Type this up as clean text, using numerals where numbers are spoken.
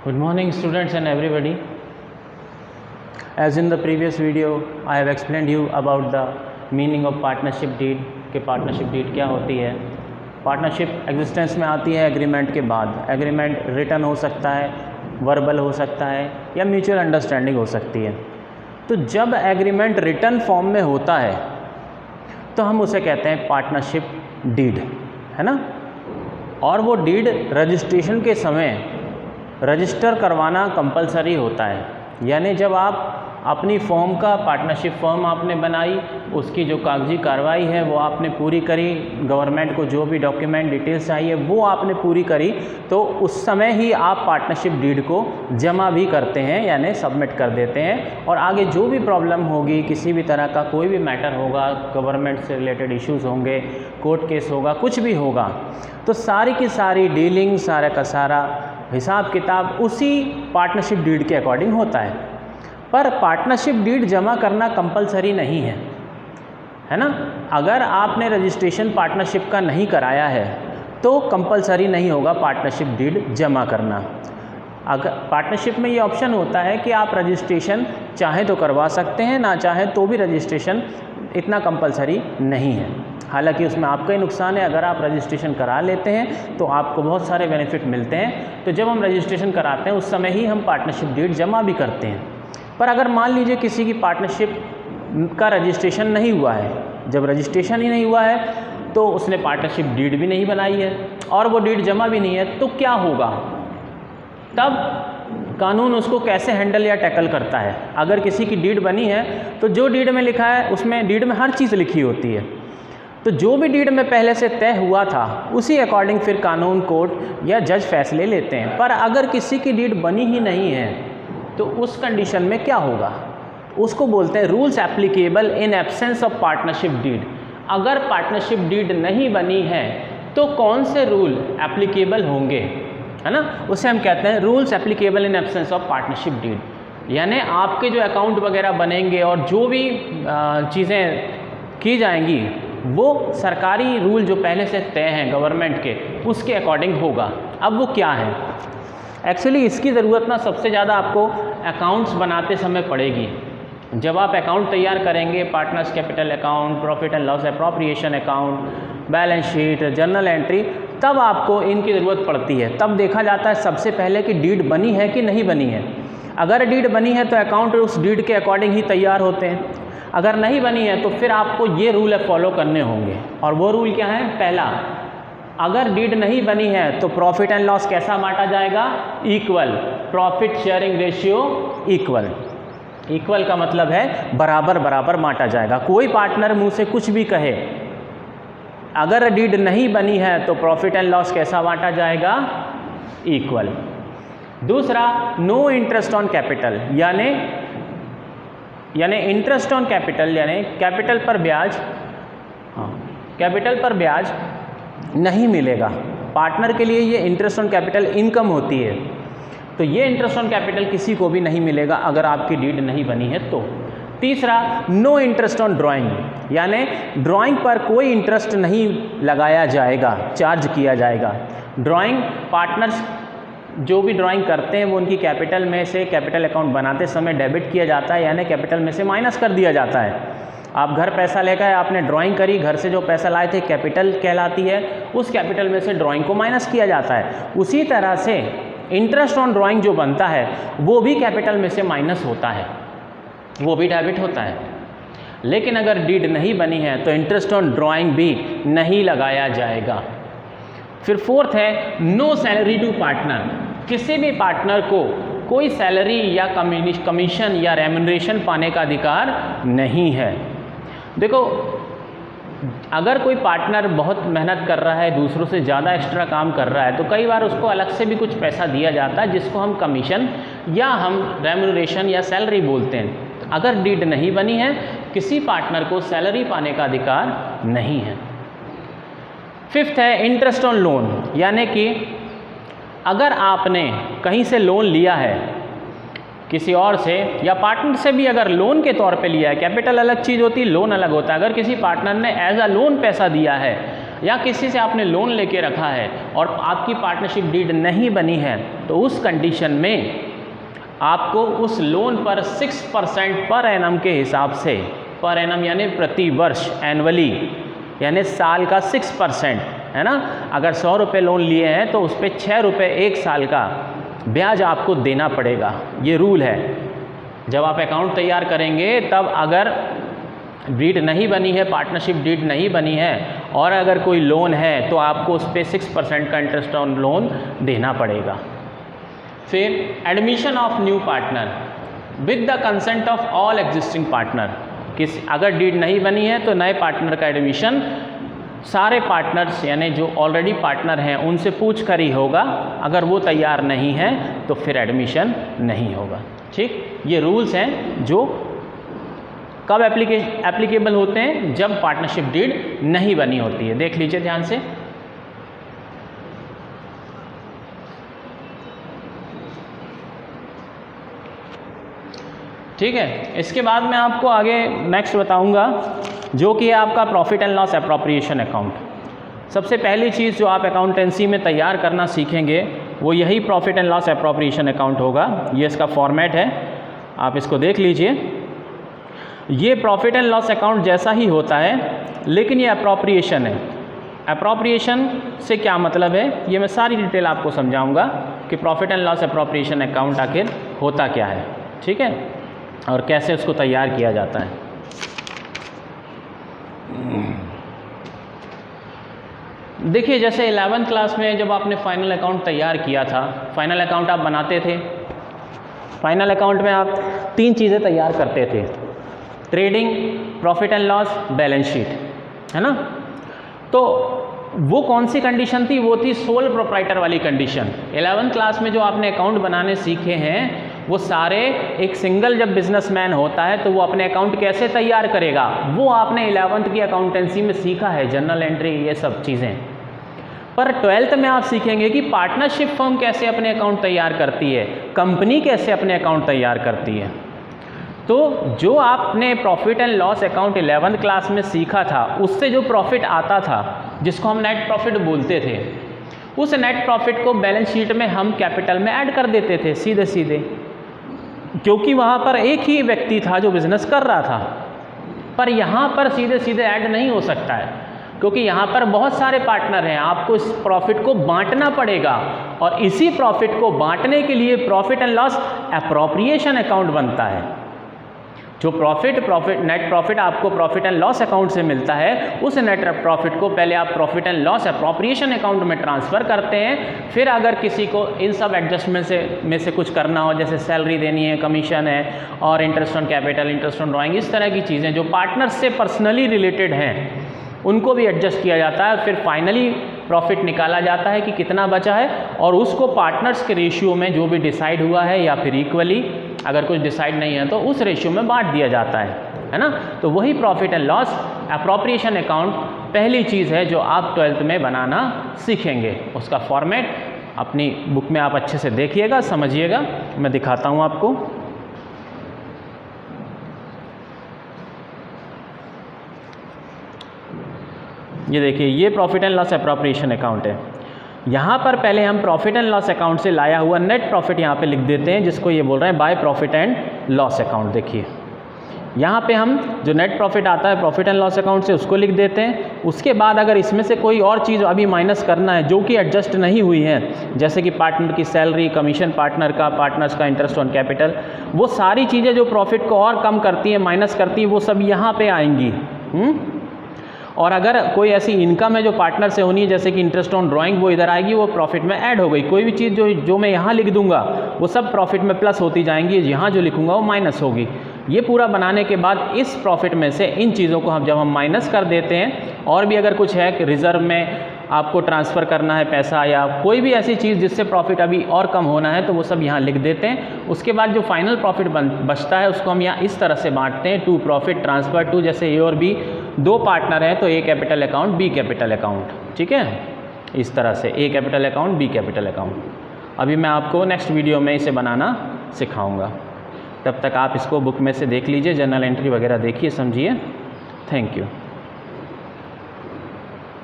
Good morning students and everybody. As in the previous video I have explained you about the meaning of partnership deed कि partnership deed क्या होती है। Partnership existence में आती है agreement के बाद। एग्रीमेंट रिटन हो सकता है, वर्बल हो सकता है या म्यूचुअल अंडरस्टैंडिंग हो सकती है। तो जब एग्रीमेंट रिटन फॉर्म में होता है तो हम उसे कहते हैं पार्टनरशिप डीड, है ना। और वो डीड रजिस्ट्रेशन के समय रजिस्टर करवाना कंपलसरी होता है। यानी जब आप अपनी फॉर्म का पार्टनरशिप फॉर्म आपने बनाई, उसकी जो कागजी कार्रवाई है वो आपने पूरी करी, गवर्नमेंट को जो भी डॉक्यूमेंट डिटेल्स चाहिए वो आपने पूरी करी, तो उस समय ही आप पार्टनरशिप डीड को जमा भी करते हैं, यानी सबमिट कर देते हैं। और आगे जो भी प्रॉब्लम होगी, किसी भी तरह का कोई भी मैटर होगा, गवर्नमेंट से रिलेटेड इश्यूज़ होंगे, कोर्ट केस होगा, कुछ भी होगा, तो सारी की सारी डीलिंग, सारा का सारा हिसाब किताब उसी पार्टनरशिप डीड के अकॉर्डिंग होता है। पर पार्टनरशिप डीड जमा करना कंपलसरी नहीं है ना। अगर आपने रजिस्ट्रेशन पार्टनरशिप का नहीं कराया है तो कंपलसरी नहीं होगा पार्टनरशिप डीड जमा करना। अगर पार्टनरशिप में ये ऑप्शन होता है कि आप रजिस्ट्रेशन चाहे तो करवा सकते हैं, ना चाहे तो भी रजिस्ट्रेशन इतना कंपलसरी नहीं है। हालांकि उसमें आपका ही नुकसान है। अगर आप रजिस्ट्रेशन करा लेते हैं तो आपको बहुत सारे बेनिफिट मिलते हैं। तो जब हम रजिस्ट्रेशन कराते हैं उस समय ही हम पार्टनरशिप डीड जमा भी करते हैं। पर अगर मान लीजिए किसी की पार्टनरशिप का रजिस्ट्रेशन नहीं हुआ है, जब रजिस्ट्रेशन ही नहीं हुआ है तो उसने पार्टनरशिप डीड भी नहीं बनाई है और वो डीड जमा भी नहीं है, तो क्या होगा? तब कानून उसको कैसे हैंडल या टैकल करता है? अगर किसी की डीड बनी है तो जो डीड में लिखा है उसमें डीड में हर चीज़ लिखी होती है, तो जो भी डीड में पहले से तय हुआ था उसी अकॉर्डिंग फिर कानून, कोर्ट या जज फैसले लेते हैं। पर अगर किसी की डीड बनी ही नहीं है तो उस कंडीशन में क्या होगा? उसको बोलते हैं rules applicable in absence of partnership deed. अगर पार्टनरशिप डीड नहीं बनी है तो कौन से रूल एप्लीकेबल होंगे, है ना, उसे हम कहते हैं rules applicable in absence of partnership deed. यानी आपके जो अकाउंट वगैरह बनेंगे और जो भी चीज़ें की जाएंगी वो सरकारी रूल जो पहले से तय हैं गवर्नमेंट के, उसके अकॉर्डिंग होगा। अब वो क्या है? एक्चुअली इसकी ज़रूरत ना सबसे ज़्यादा आपको अकाउंट्स बनाते समय पड़ेगी। जब आप अकाउंट तैयार करेंगे, partners capital account, profit and loss appropriation account, balance sheet, journal entry, तब आपको इनकी ज़रूरत पड़ती है। तब देखा जाता है सबसे पहले कि डीड बनी है कि नहीं बनी है। अगर डीड बनी है तो अकाउंट उस डीड के अकॉर्डिंग ही तैयार होते हैं। अगर नहीं बनी है तो फिर आपको ये रूल फॉलो करने होंगे। और वो रूल क्या है? पहला, अगर डीड नहीं बनी है तो प्रॉफिट एंड लॉस कैसा बांटा जाएगा? Equal. Profit sharing ratio equal. Equal का मतलब है बराबर बराबर बांटा जाएगा। कोई पार्टनर मुंह से कुछ भी कहे, अगर डीड नहीं बनी है तो प्रॉफिट एंड लॉस कैसा बांटा जाएगा? इक्वल। दूसरा, नो इंटरेस्ट ऑन कैपिटल, यानी इंटरेस्ट ऑन कैपिटल, यानी कैपिटल पर ब्याज, कैपिटल पर ब्याज नहीं मिलेगा। पार्टनर के लिए ये इंटरेस्ट ऑन कैपिटल इनकम होती है, तो ये इंटरेस्ट ऑन कैपिटल किसी को भी नहीं मिलेगा अगर आपकी डीड नहीं बनी है तो। तीसरा, नो इंटरेस्ट ऑन ड्राइंग, यानी ड्राइंग पर कोई इंटरेस्ट नहीं लगाया जाएगा, चार्ज किया जाएगा। ड्राइंग पार्टनर्स जो भी ड्राइंग करते हैं वो उनकी कैपिटल में से, कैपिटल अकाउंट बनाते समय डेबिट किया जाता है, यानी कैपिटल में से माइनस कर दिया जाता है। आप घर पैसा लेकर आपने ड्राइंग करी, घर से जो पैसा लाए थे कैपिटल कहलाती है, उस कैपिटल में से ड्राइंग को माइनस किया जाता है। उसी तरह से इंटरेस्ट ऑन ड्राइंग जो बनता है वो भी कैपिटल में से माइनस होता है, वो भी डेबिट होता है। लेकिन अगर डीड नहीं बनी है तो इंटरेस्ट ऑन ड्राइंग भी नहीं लगाया जाएगा। फिर फोर्थ है, नो सैलरी टू पार्टनर। किसी भी पार्टनर को कोई सैलरी या कमीशन या रेम्यूनरेशन पाने का अधिकार नहीं है। देखो, अगर कोई पार्टनर बहुत मेहनत कर रहा है, दूसरों से ज़्यादा एक्स्ट्रा काम कर रहा है, तो कई बार उसको अलग से भी कुछ पैसा दिया जाता है जिसको हम कमीशन या हम रेम्यूनरेशन या सैलरी बोलते हैं। अगर डीड नहीं बनी है, किसी पार्टनर को सैलरी पाने का अधिकार नहीं है। फिफ्थ है इंटरेस्ट ऑन लोन, यानी कि अगर आपने कहीं से लोन लिया है किसी और से या पार्टनर से भी, अगर लोन के तौर पे लिया है, कैपिटल अलग चीज़ होती है, लोन अलग होता है। अगर किसी पार्टनर ने एज अ लोन पैसा दिया है या किसी से आपने लोन लेके रखा है और आपकी पार्टनरशिप डीड नहीं बनी है, तो उस कंडीशन में आपको उस लोन पर 6% पर एनम के हिसाब से, पर एनम यानी प्रति वर्ष, एनुअली यानी साल का 6%, है ना। अगर 100 रुपये लोन लिए हैं तो उस पर 6 रुपये 1 साल का ब्याज आपको देना पड़ेगा। ये रूल है। जब आप अकाउंट तैयार करेंगे तब अगर डीड नहीं बनी है, पार्टनरशिप डीड नहीं बनी है और अगर कोई लोन है तो आपको उस पर 6% का इंटरेस्ट ऑन लोन देना पड़ेगा। फिर admission of new partner with the consent of all existing partner. अगर डीड नहीं बनी है तो नए पार्टनर का एडमिशन सारे पार्टनर्स यानी जो ऑलरेडी पार्टनर हैं उनसे पूछ कर ही होगा। अगर वो तैयार नहीं है तो फिर एडमिशन नहीं होगा। ठीक, ये रूल्स हैं जो कब एप्लीकेबल होते हैं, जब पार्टनरशिप डीड नहीं बनी होती है। देख लीजिए ध्यान से। ठीक है, इसके बाद मैं आपको आगे नेक्स्ट बताऊंगा जो कि है आपका profit and loss appropriation account. सबसे पहली चीज़ जो आप अकाउंटेंसी में तैयार करना सीखेंगे वो यही profit and loss appropriation account होगा। ये इसका फॉर्मेट है, आप इसको देख लीजिए। ये प्रॉफिट एंड लॉस अकाउंट जैसा ही होता है, लेकिन ये अप्रोप्रिएशन है। अप्रोप्रिएशन से क्या मतलब है, ये मैं सारी डिटेल आपको समझाऊंगा कि profit and loss appropriation account आखिर होता क्या है। ठीक है, और कैसे उसको तैयार किया जाता है। देखिए, जैसे 11th क्लास में जब आपने फाइनल अकाउंट तैयार किया था, फाइनल अकाउंट आप बनाते थे। फाइनल अकाउंट में आप 3 चीज़ें तैयार करते थे, trading, profit and loss, balance sheet, है ना। तो वो कौन सी कंडीशन थी, वो थी सोल प्रोप्राइटर वाली कंडीशन। 11th क्लास में जो आपने अकाउंट बनाने सीखे हैं वो सारे, एक सिंगल जब बिजनेसमैन होता है तो वो अपने अकाउंट कैसे तैयार करेगा, वो आपने 11th की अकाउंटेंसी में सीखा है, जर्नल एंट्री, ये सब चीज़ें। पर 12th में आप सीखेंगे कि पार्टनरशिप फर्म कैसे अपने अकाउंट तैयार करती है, कंपनी कैसे अपने अकाउंट तैयार करती है। तो जो आपने profit and loss account 11th class में सीखा था, उससे जो प्रॉफिट आता था जिसको हम नेट प्रॉफिट बोलते थे, उस नेट प्रॉफिट को बैलेंस शीट में हम कैपिटल में ऐड कर देते थे सीधे सीधे, क्योंकि वहाँ पर एक ही व्यक्ति था जो बिजनेस कर रहा था। पर यहाँ पर सीधे सीधे ऐड नहीं हो सकता है, क्योंकि यहाँ पर बहुत सारे पार्टनर हैं। आपको इस प्रॉफिट को बांटना पड़ेगा और इसी प्रॉफिट को बांटने के लिए profit and loss appropriation account बनता है। जो नेट प्रॉफिट आपको प्रॉफिट एंड लॉस अकाउंट से मिलता है, उस नेट प्रॉफिट को पहले आप profit and loss appropriation account में ट्रांसफ़र करते हैं। फिर अगर किसी को इन सब एडजस्टमेंट में से कुछ करना हो, जैसे सैलरी देनी है, कमीशन है और interest on capital, interest on drawing, इस तरह की चीज़ें जो पार्टनर्स से पर्सनली रिलेटेड हैं, उनको भी एडजस्ट किया जाता है। फिर फाइनली प्रॉफिट निकाला जाता है कि कितना बचा है और उसको पार्टनर्स के रेशियो में जो भी डिसाइड हुआ है या फिर इक्वली, अगर कुछ डिसाइड नहीं है तो उस रेशियो में बांट दिया जाता है ना। तो वही profit and loss appropriation account पहली चीज़ है जो आप 12th में बनाना सीखेंगे। उसका फॉर्मेट अपनी बुक में आप अच्छे से देखिएगा, समझिएगा। मैं दिखाता हूँ आपको। ये देखिए, ये profit and loss appropriation account है। यहाँ पर पहले हम प्रॉफिट एंड लॉस अकाउंट से लाया हुआ नेट प्रॉफिट यहाँ पे लिख देते हैं, जिसको ये बोल रहे हैं by profit and loss account. देखिए यहाँ पे हम जो नेट प्रॉफिट आता है प्रॉफिट एंड लॉस अकाउंट से, उसको लिख देते हैं। उसके बाद अगर इसमें से कोई और चीज़ अभी माइनस करना है जो कि एडजस्ट नहीं हुई है, जैसे कि पार्टनर की सैलरी, कमीशन पार्टनर्स का इंटरेस्ट ऑन कैपिटल, वो सारी चीज़ें जो प्रॉफिट को और कम करती हैं, माइनस करती हैं, वो सब यहाँ पर आएंगी। और अगर कोई ऐसी इनकम है जो पार्टनर से होनी है, जैसे कि इंटरेस्ट ऑन ड्राइंग, वो इधर आएगी, वो प्रॉफिट में ऐड हो गई। कोई भी चीज़ जो मैं यहाँ लिख दूंगा वो सब प्रॉफिट में प्लस होती जाएंगी, यहाँ जो लिखूंगा वो माइनस होगी। ये पूरा बनाने के बाद इस प्रॉफिट में से इन चीज़ों को जब हम माइनस कर देते हैं, और भी अगर कुछ है कि रिज़र्व में आपको ट्रांसफ़र करना है पैसा या कोई भी ऐसी चीज़ जिससे प्रॉफिट अभी और कम होना है, तो वो सब यहाँ लिख देते हैं। उसके बाद जो फाइनल प्रॉफिट बचता है उसको हम यहाँ इस तरह से बांटते हैं, टू प्रॉफिट ट्रांसफ़र टू, जैसे ए और बी दो पार्टनर हैं तो A capital account, B capital account. ठीक है, इस तरह से A capital account, B capital account. अभी मैं आपको नेक्स्ट वीडियो में इसे बनाना सिखाऊंगा। तब तक आप इसको बुक में से देख लीजिए, जर्नल एंट्री वगैरह देखिए, समझिए। Thank you.